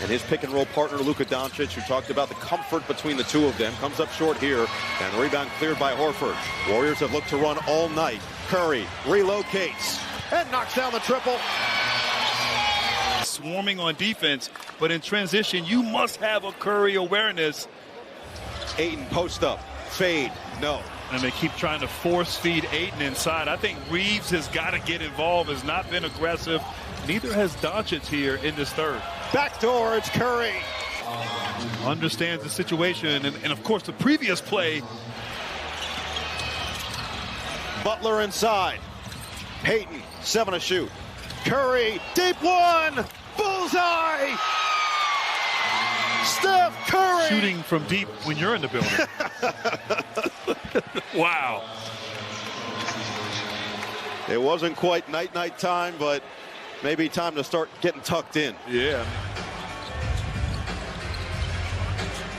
And his pick-and-roll partner, Luka Doncic, who talked about the comfort between the two of them, comes up short here. And the rebound cleared by Horford. Warriors have looked to run all night. Curry relocates and knocks down the triple. Swarming on defense, but in transition, you must have a Curry awareness. Ayton post up, fade, no. And they keep trying to force feed Ayton inside. I think Reeves has got to get involved, has not been aggressive. Neither has Doncic here in this third. Backdoor, it's Curry. Understands the situation, and of course the previous play. Butler inside. Payton, 7 to shoot. Curry, deep one, bullseye! Steph Curry! Shooting from deep when you're in the building. Wow. It wasn't quite night-night time, but maybe time to start getting tucked in. Yeah.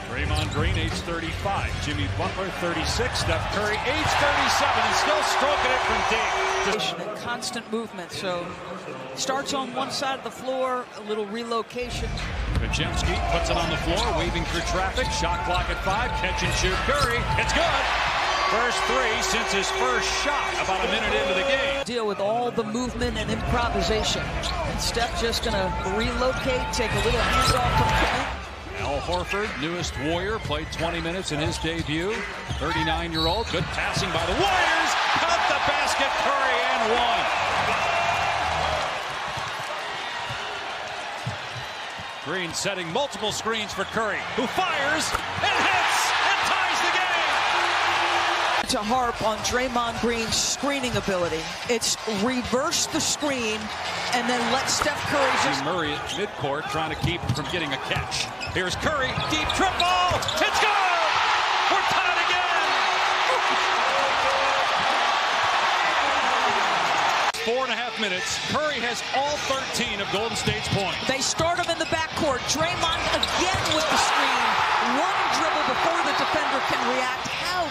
Draymond Green, age 35. Jimmy Butler, 36. Steph Curry, age 37, and still stroking it from deep. And constant movement, so starts on one side of the floor, a little relocation. Podziemski puts it on the floor, waving through traffic. Shot clock at 5. Catch and shoot. Curry, it's good. First three since his first shot, about a minute into the game. Deal with all the movement and improvisation. And Steph just going to relocate, take a little handoff from Curry. Al Horford, newest Warrior, played 20 minutes in his debut. 39-year-old, good passing by the Warriors. Cut the basket, Curry, and one. Green setting multiple screens for Curry, who fires and hits and ties the game. To harp on Draymond Green's screening ability. It's reverse the screen and then let Steph Curry just... Murray at midcourt trying to keep from getting a catch. Here's Curry, deep triple. It's good! We're tied again! 4.5 minutes. Curry has all 13 of Golden State's points. They start him in the backcourt. Draymond again with the screen. One dribble before the defender can react. How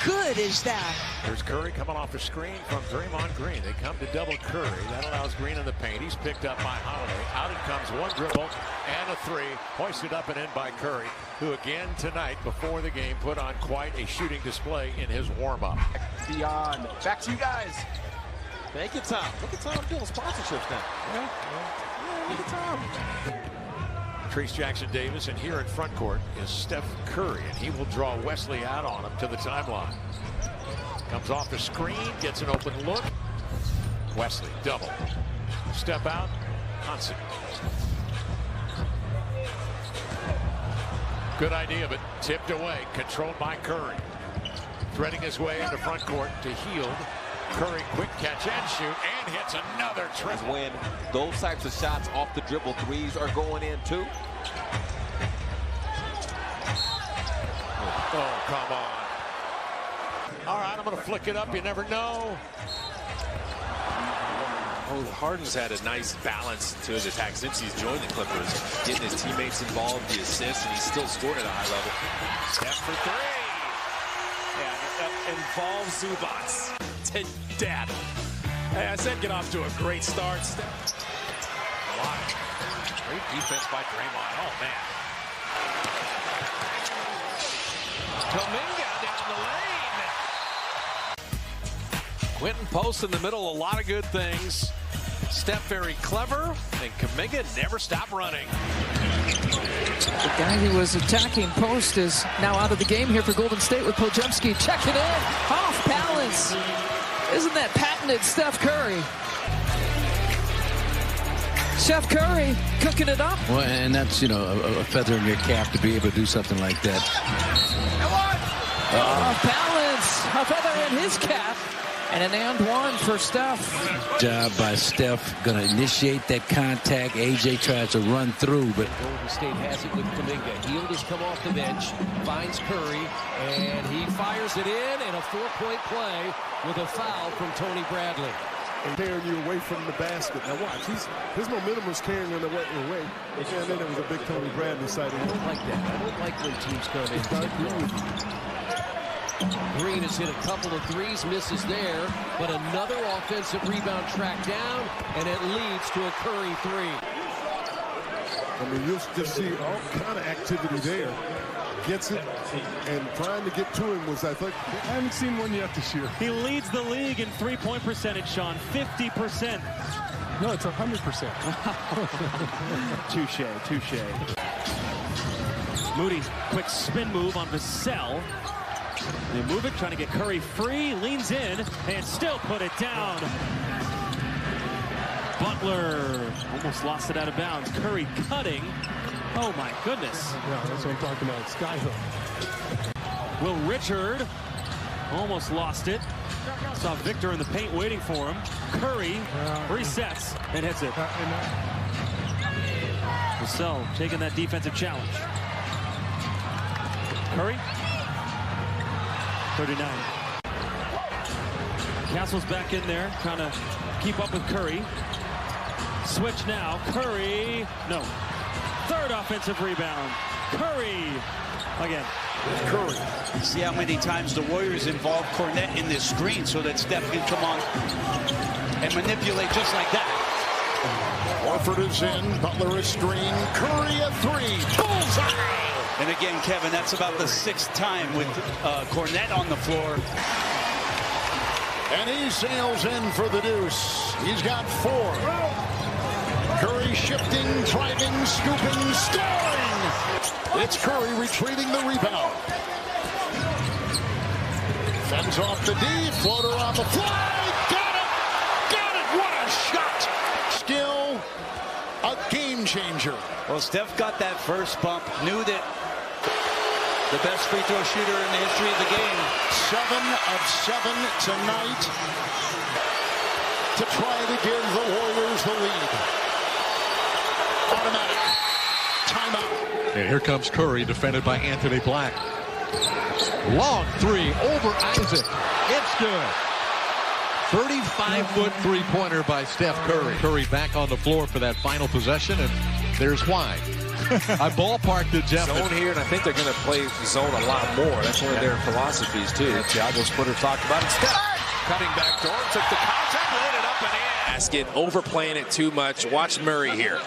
good is that? There's Curry coming off the screen from Draymond Green. They come to double Curry. That allows Green in the paint. He's picked up by Holiday. Out it comes, one dribble and a three. Hoisted up and in by Curry, who again tonight before the game put on quite a shooting display in his warm-up. Beyond. Back to you guys. Thank you, Tom. Look at Tom doing sponsorships now. Look at Tom. Trace Jackson Davis, and here in front court is Steph Curry, and he will draw Wesley out on him to the timeline. Comes off the screen, gets an open look. Wesley, double. Step out, Hansen. Good idea, but tipped away, controlled by Curry. Threading his way into front court to Hield. Curry, quick catch and shoot, and hits another triple. When those types of shots off the dribble threes are going in too. Oh, come on. All right, I'm going to flick it up. You never know. Oh, Harden's had a nice balance to his attack since he's joined the Clippers, getting his teammates involved, the assists, and he's still scoring at a high level. Steph for three. Yeah, involves Zubats to death. Hey, I said get off to a great start. Great defense by Draymond. Oh, man. Kuminga down the lane. Quentin Post in the middle, a lot of good things. Steph very clever, and Kuminga never stopped running. The guy who was attacking Post is now out of the game here for Golden State with Podziemski checking in. Off balance. Isn't that patented Steph Curry? Steph Curry cooking it up. Well, and that's, you know, a feather in your cap to be able to do something like that. Off balance. A feather in his cap. And an and one for Steph. Job by Steph. Going to initiate that contact. AJ tries to run through, but Golden State has it with Kuminga. Hield has come off the bench, finds Curry, and he fires it in, and a 4-point play with a foul from Tony Bradley. And carrying you away from the basket. Now watch, his momentum was carrying him away. And then it was a big Tony Bradley sighting. I don't like that. I don't like when teams come in. Green has hit a couple of threes, misses there, but another offensive rebound tracked down, and it leads to a Curry three. I mean, you'll just see all kind of activity there. Gets it, and trying to get to him was, I think, I haven't seen one yet this year. He leads the league in three-point percentage, Sean, 50%. No, it's 100%. Touche. Moody, quick spin move on Vassell. They move it, trying to get Curry free, leans in, and still put it down. Butler almost lost it out of bounds. Curry cutting. Oh my goodness. Yeah, that's what I'm talking about. Skyhook. Will Richard almost lost it. Saw Victor in the paint waiting for him. Curry resets and hits it. Vassell taking that defensive challenge. Curry. 39. Castle's back in there, trying to keep up with Curry. Switch now. Curry. No. Third offensive rebound. Curry again. Curry. See how many times the Warriors involve Cornette in this screen so that Steph can come on and manipulate just like that. Horford is in. Butler is screen. Curry a three. Bullseye! And again, Kevin, that's about the 6th time with Cornette on the floor. And he sails in for the deuce. He's got 4. Curry shifting, driving, scooping, scoring. It's Curry retrieving the rebound. Fends off the D, floater on the fly. Got it! Got it! What a shot! Skill, a game changer. Well, Steph got that first bump, knew that the best free throw shooter in the history of the game. 7 of 7 tonight to try to give the Warriors the lead. Automatic. Timeout. And here comes Curry, defended by Anthony Black. Long three over Isaac. It's good. 35-foot three-pointer by Steph Curry. Curry back on the floor for that final possession, and there's why. I ballparked it, Jeff. Zone here, and I think they're going to play zone a lot more. That's one of their philosophies, too. Thiago Splitter talked about it. Steph cutting back door, took the contact, laid it up and in. Basket, overplaying it too much. Watch Murray here.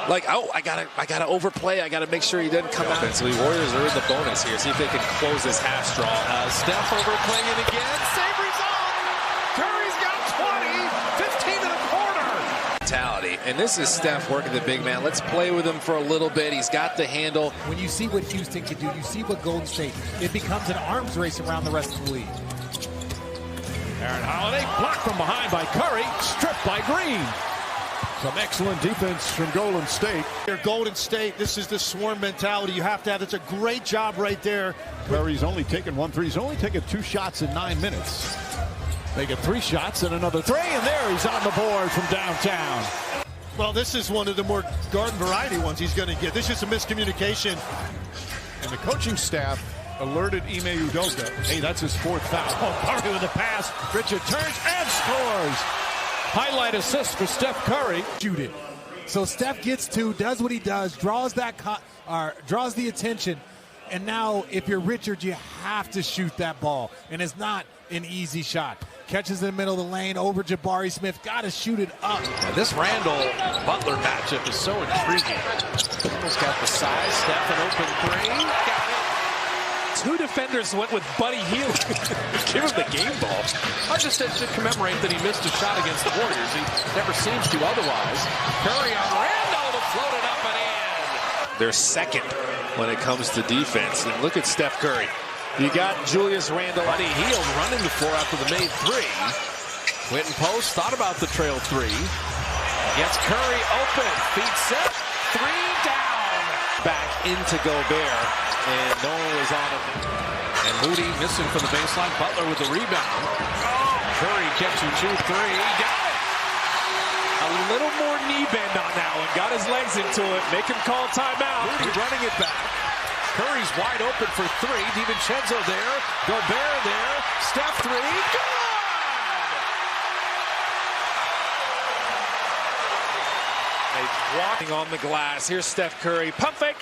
Like, oh, I gotta overplay. I gotta make sure he doesn't come out. Offensively, Warriors are in the bonus here. See if they can close this half strong. Steph overplaying it again. Save result. Curry's got 20, 15 and a quarter. Mentality, and this is Steph working the big man. Let's play with him for a little bit. He's got the handle. When you see what Houston can do, you see what Golden State. It becomes an arms race around the rest of the league. Aaron Holiday blocked from behind by Curry, stripped by Green. Some excellent defense from Golden State. Golden State, this is the swarm mentality you have to have. It's a great job right there. Curry's only taken 1 3. He's only taken 2 shots in 9 minutes. They get 3 shots and another 3, and there he's on the board from downtown. Well, this is one of the more garden variety ones he's going to get. This is a miscommunication. And the coaching staff alerted Ime Udoka. Hey, that's his 4th foul. Oh, Curry with a pass. Richard turns and scores. Highlight assist for Steph Curry. Shoot it. So Steph gets 2, does what he does, draws draws the attention, and now if you're Richard, you have to shoot that ball, and it's not an easy shot. Catches in the middle of the lane over Jabari Smith. Got to shoot it up. Now this Randall-Butler matchup is so intriguing. Almost got the size. Steph an open 3. Got it. 2 defenders went with Buddy Hield. Give him the game ball. I just said to commemorate that he missed a shot against the Warriors. He never seems to otherwise. Curry on Randall to float it up and in. They're second when it comes to defense. And look at Steph Curry. You got Julius Randle. Buddy Hield running the floor after the made 3. Quentin Post thought about the trail 3. Gets Curry open. Feet set. 3 down. Back into Gobert. And no one was on him. And Moody missing from the baseline. Butler with the rebound. Curry catching 2-3. Got it. A little more knee bend on that one. Got his legs into it. Make him call timeout. Moody running it back. Curry's wide open for 3. DiVincenzo there. Gobert there. Steph 3. Good! Walking on the glass. Here's Steph Curry. Pump fake.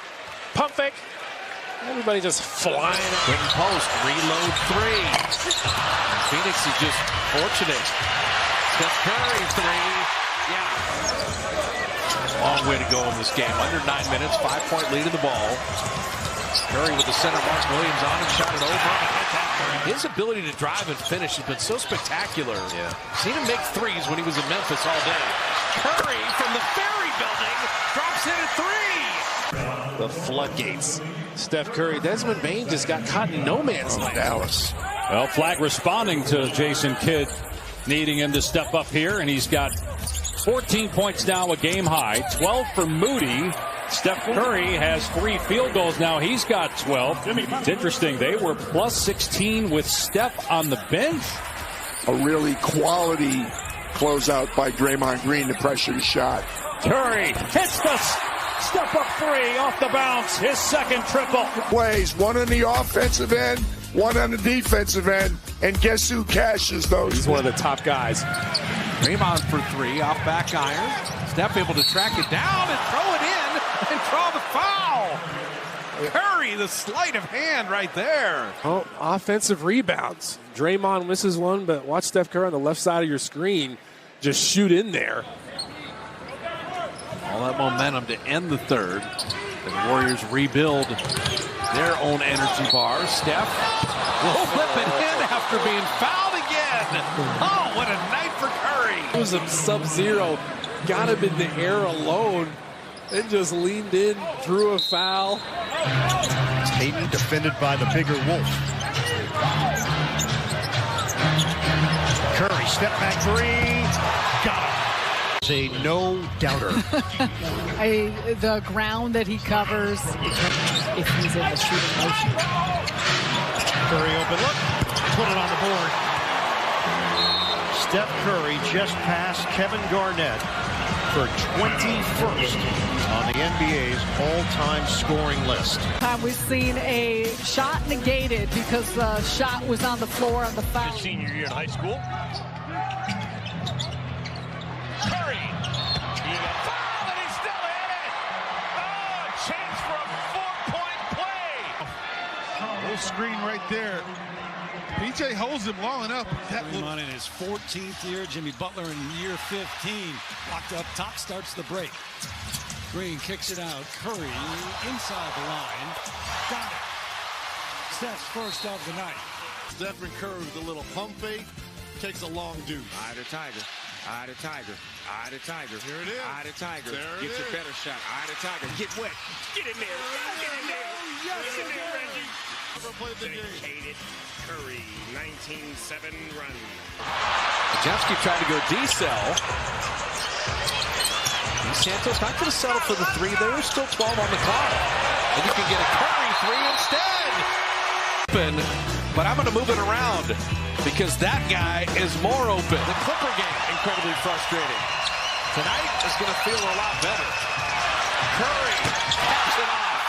Pump fake. Everybody just flying up. Quentin Post, reload 3. Phoenix is just fortunate. Steph Curry 3. Yeah. Long way to go in this game. Under 9 minutes, 5-point lead of the ball. Curry with the center, Mark Williams on him, shot it over. His ability to drive and finish has been so spectacular. Yeah. Seen him make threes when he was in Memphis all day. Curry from the Ferry Building drops in at 3. The floodgates. Steph Curry, Desmond Bane just got caught in no man's land. Dallas. Well, Flag responding to Jason Kidd, needing him to step up here, and he's got 14 points now, a game high, 12 for Moody. Steph Curry has 3 field goals now. He's got 12. It's interesting. They were plus 16 with Steph on the bench. A really quality closeout by Draymond Green to pressure the shot. Curry hits the step-up 3 off the bounce. His second triple. Plays, one on the offensive end, one on the defensive end, and guess who cashes those? He's one of the top guys. Draymond for 3 off back iron. Steph able to track it down and throw it in and draw the foul. Curry, the sleight of hand right there. Oh, offensive rebounds. Draymond misses one, but watch Steph Curry on the left side of your screen just shoot in there. All that momentum to end the third. The Warriors rebuild their own energy bar. Steph will flip it in after being fouled again. Oh, what a night for Curry. It was a sub-zero. Got him in the air alone and just leaned in, drew a foul. Hayden defended by the bigger Wolf. Curry, step back 3. Got him. It's a no-doubter. The ground that he covers if he's in the shooting motion. Curry open look. Put it on the board. Steph Curry just passed Kevin Garnett for 21st on the NBA's all-time scoring list. We've seen a shot negated because the shot was on the floor on the foul. His senior year in high school. Curry. He got fouled and he still hit it. Oh, chance for a 4-point play. Little screen right there. PJ holds him long enough. Draymond in his 14th year, Jimmy Butler in year 15. Locked up top, starts the break. Green kicks it out. Curry inside the line. Got it. Steph's first of the night. Stephen Curry with a little pump fake. Takes a long deuce. Eye to Tiger. Eye to Tiger. Eye to Tiger. Here it is. Eye to Tiger. There it Gets is. a better shot. Eye to Tiger. Get wet. Get in there. Get in there. Yes, Get in there, Reggie. Never played the game. Dedicated Curry, 19-7 run. Podziemski tried to go D-cell. Santos not going to settle for the 3. There's still 12 on the clock. And you can get a Curry 3 instead. But I'm going to move it around because that guy is more open. The Clipper game, incredibly frustrating. Tonight is going to feel a lot better. Curry caps it off.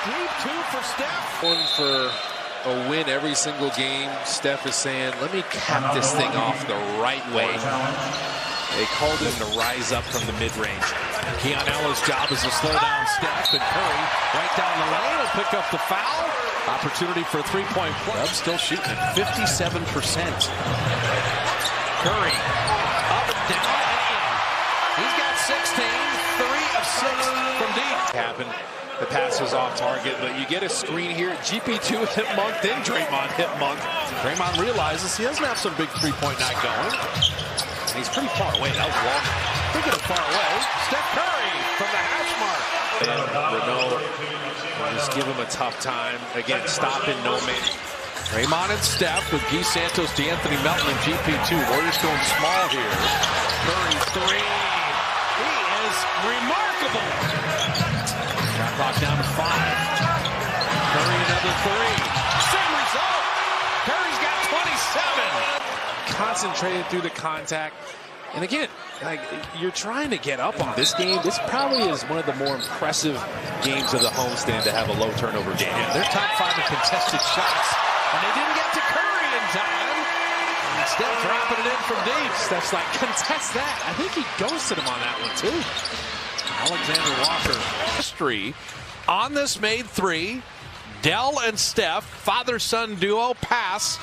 Deep 2 for Steph. One for a win every single game. Steph is saying, let me cap this thing off the right way. They called him to rise up from the mid-range. Keon Ellis' job is to slow down Steph, and Curry right down the lane will pick up the foul. Opportunity for a 3-point play. Still shooting at 57%. Curry up and down and in. He's got 16, 3 of 6 from deep. Happened. The pass was off target, but you get a screen here. GP2 hit Monk, then Draymond hit Monk. Draymond realizes he doesn't have some big three-point night going. And he's pretty far away. That was long. Thinking of far away. Steph Curry from the hash mark. And Renault just give him a tough time. Again, stopping no man. Draymond and Steph with Guy Santos, DeAnthony Melton, and GP2. Warriors going small here. Curry 3. He is remarkable. Shot clock down to 5. Curry another 3. Same result. Curry's got 27. Concentrated through the contact. And again, like, you're trying to get up on this game. This probably is one of the more impressive games of the homestand to have a low turnover game. Yeah, they're top 5 in contested shots. And they didn't get to Curry in time. Instead, dropping it in from deep. Steph's like, contest that. I think he ghosted him on that one, too. Alexander Walker. History on this made 3. Dell and Steph, father-son duo pass.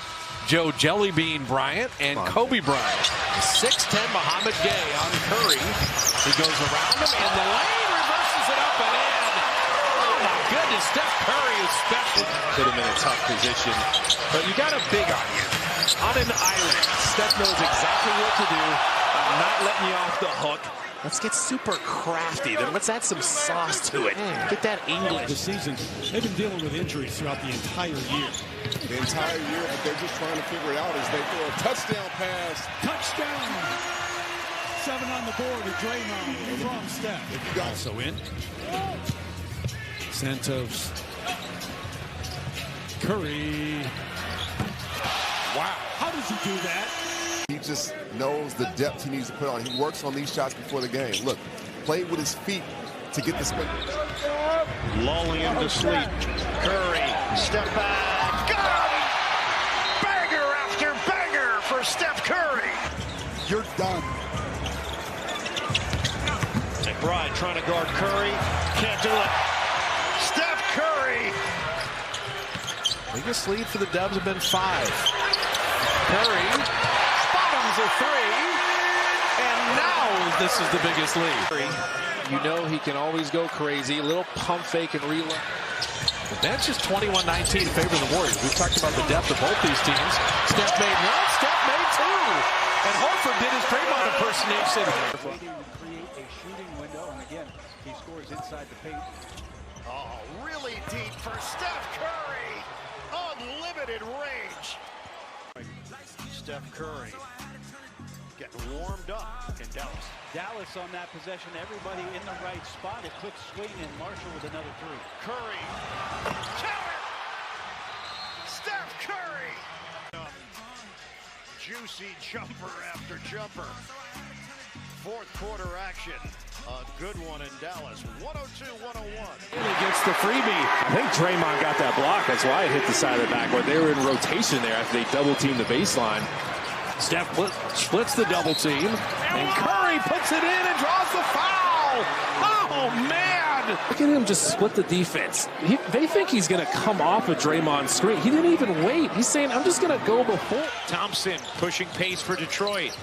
Joe Jellybean Bryant and Kobe Bryant. 6'10" Mohamed Gay on Curry. He goes around him, and the lane reverses it up and in. Oh, my goodness. Steph Curry is special. Put him in a tough position. But you got a big on you. On an island, Steph knows exactly what to do. I'm not letting you off the hook. Let's get super crafty. Then let's add some sauce to it. Get that English. This season, they've been dealing with injuries throughout the entire year. The entire year, but they're just trying to figure it out as they throw a touchdown pass. Touchdown! 7 on the board with Draymond from Steph. If you got also in. Santos. Curry. Wow. How does he do that? He just knows the depth he needs to put on. He works on these shots before the game. Look, played with his feet to get the spin. Lulling him to sleep. Curry, step back, got him! Banger after banger for Steph Curry. You're done. McBride trying to guard Curry, can't do it. Steph Curry. Biggest lead for the Dubs have been 5. Curry bottoms a 3, and now this is the biggest lead. You know he can always go crazy. A little pump fake and reload. The bench is 21-19 in favor of the Warriors. We've talked about the depth of both these teams. Steph made 1, Steph made 2. And Horford did his Draymond impersonation. Waiting to create a shooting window, and again, he scores inside the paint. Oh, really deep for Steph Curry. Unlimited range. Steph Curry getting warmed up in Dallas. Dallas on that possession, everybody in the right spot. A quick swing, and Marshall with another 3. Curry. Count it! Steph Curry. Juicy jumper after jumper. Fourth quarter action. A good one in Dallas. 102-101. Against the freebie. I think Draymond got that block. That's why it hit the side of the backboard. They were in rotation there after they double-teamed the baseline. Steph splits the double team, and Curry puts it in and draws the foul. Oh, man. Look at him just split the defense. They think he's going to come off a Draymond screen. He didn't even wait. He's saying, I'm just going to go before. Thompson pushing pace for Detroit.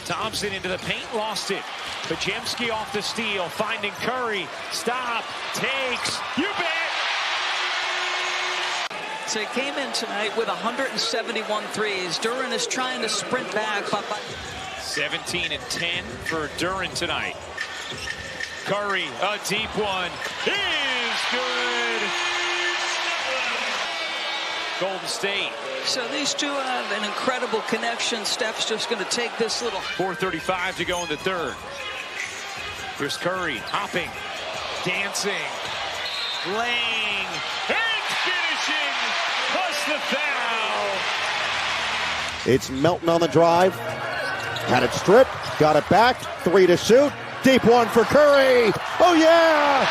Thompson into the paint, lost it. Podziemski off the steal, finding Curry. Stop, takes, you bet. So he came in tonight with 171 threes. Duren is trying to sprint back. 17 and 10 for Duren tonight. Curry, a deep one, is good. Golden State. So these two have an incredible connection. Steph's just going to take this little. 4:35 to go in the third. Here's Curry, hopping, dancing, laying, and finishing, plus the foul. It's Melton on the drive. Had it stripped, got it back, 3 to shoot. Deep one for Curry. Oh, yeah!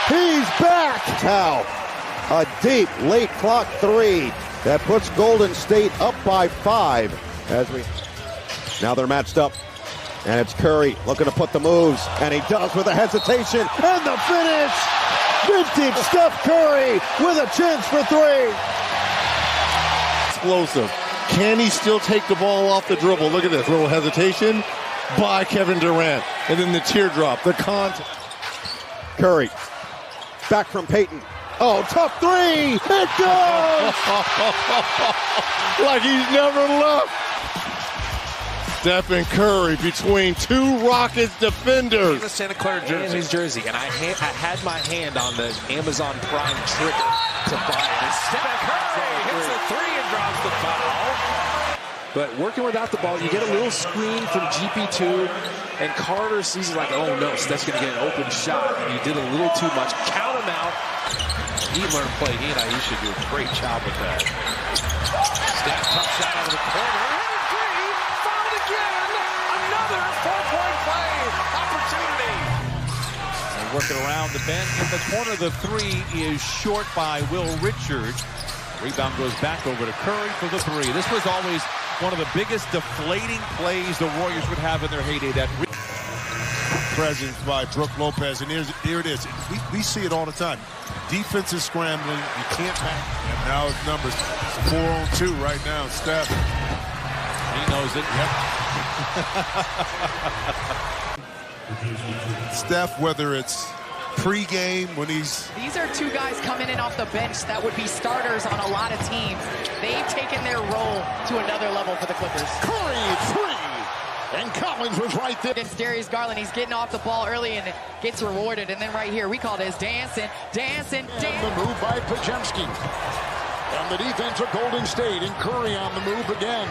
He's back! Now, a deep late clock 3 that puts Golden State up by 5. Now they're matched up. And it's Curry looking to put the moves. And he does with a hesitation. And the finish! Vintage Steph Curry with a chance for 3. Explosive. Can he still take the ball off the dribble? Look at this little hesitation by Kevin Durant. And then the teardrop, the contact. Curry back from Payton. Oh, tough 3. It goes! Like he's never left. Stephen Curry between 2 Rockets defenders. The Santa Clara jersey. And his jersey. And I had my hand on the Amazon Prime trigger to buy it. And Stephen Curry hits a 3 and drops the foul. But working without the ball, you get a little screen from GP2, and Carter sees it like, oh no, so that's going to get an open shot. And you did a little too much. Count him out. He learned play. He and Aisha do a great job with that. Steph tough shot out of the corner. Fouled again. Another 4-point play opportunity. They're working around the bend in the corner. The 3 is short by Will Richards. Rebound goes back over to Curry for the 3. This was always one of the biggest deflating plays the Warriors would have in their heyday. That presence by Brook Lopez, and here it is. We see it all the time. Defense is scrambling. You can't pack. And now it's numbers. It's 4-on-2 right now. Steph. He knows it. Yep. Steph, whether it's pre-game when he's... These are two guys coming in off the bench that would be starters on a lot of teams. They've taken their role to another level for the Clippers. Curry, 3. And Collins was right there. Against Darius Garland, he's getting off the ball early and gets rewarded. And then right here, we call this dancing. And the move by Podziemski. And the defense of Golden State, and Curry on the move again.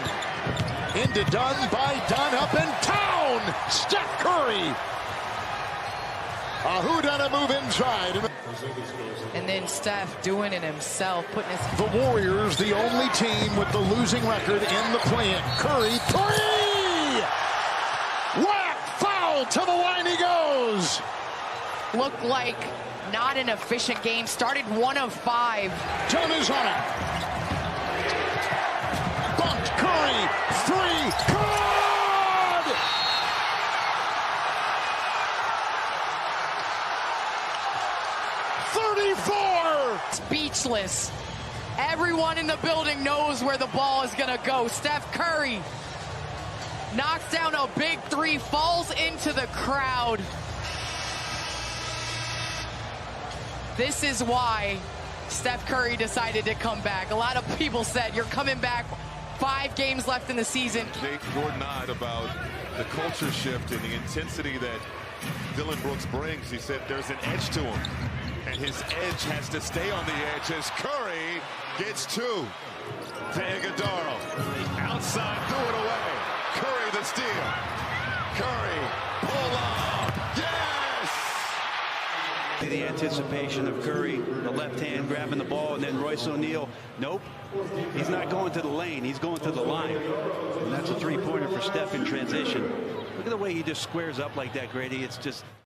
Into Dunn by Dunn, up in town. Steph Curry. A whodunit move inside. And then Steph doing it himself, putting his... The Warriors, the only team with the losing record in the play-in. Curry, 3! Whack! Foul! To the line he goes! Looked like not an efficient game. Started 1 of 5. Dunn is on it. Bumped Curry. 3. Good! Speechless. Everyone in the building knows where the ball is going to go. Steph Curry knocks down a big 3, falls into the crowd. This is why Steph Curry decided to come back. A lot of people said, you're coming back. 5 games left in the season. Jake Jordan-Nod about the culture shift and the intensity that Dillon Brooks brings. He said there's an edge to him, and his edge has to stay on the edge as Curry gets 2. To Iguodala. Outside, threw it away. Curry the steal. Curry, pull up. Yes! The anticipation of Curry, the left hand grabbing the ball, and then Royce O'Neal. Nope, he's not going to the lane, he's going to the line. And that's a 3-pointer for Steph in transition. Look at the way he just squares up like that, Grady. It's just...